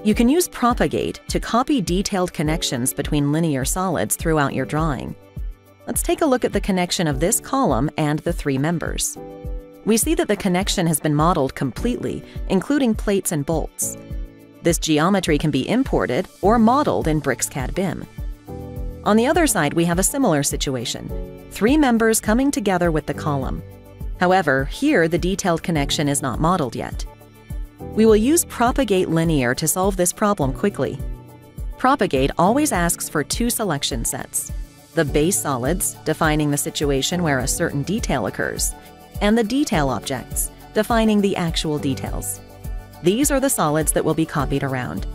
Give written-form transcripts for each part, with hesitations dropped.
You can use Propagate to copy detailed connections between linear solids throughout your drawing. Let's take a look at the connection of this column and the three members. We see that the connection has been modeled completely, including plates and bolts. This geometry can be imported or modeled in BricsCAD BIM. On the other side, we have a similar situation, three members coming together with the column. However, here the detailed connection is not modeled yet. We will use Propagate Linear to solve this problem quickly. Propagate always asks for two selection sets: the base solids, defining the situation where a certain detail occurs, and the detail objects, defining the actual details. These are the solids that will be copied around.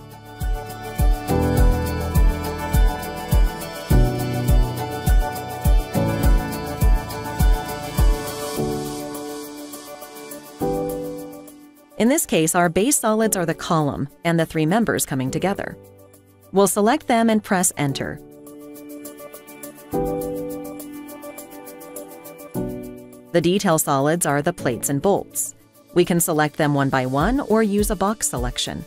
In this case, our base solids are the column and the three members coming together. We'll select them and press Enter. The detail solids are the plates and bolts. We can select them one by one or use a box selection.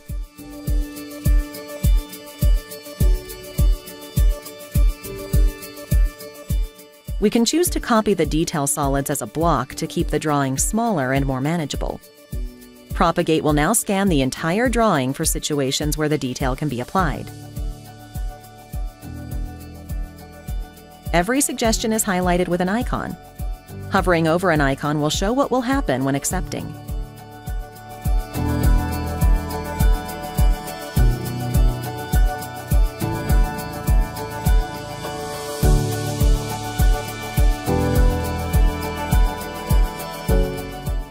We can choose to copy the detail solids as a block to keep the drawing smaller and more manageable. Propagate will now scan the entire drawing for situations where the detail can be applied. Every suggestion is highlighted with an icon. Hovering over an icon will show what will happen when accepting.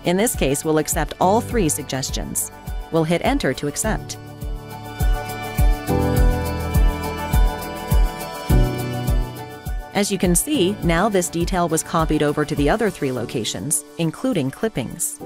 In this case, we'll accept all three suggestions. We'll hit Enter to accept. As you can see, now this detail was copied over to the other three locations, including clippings.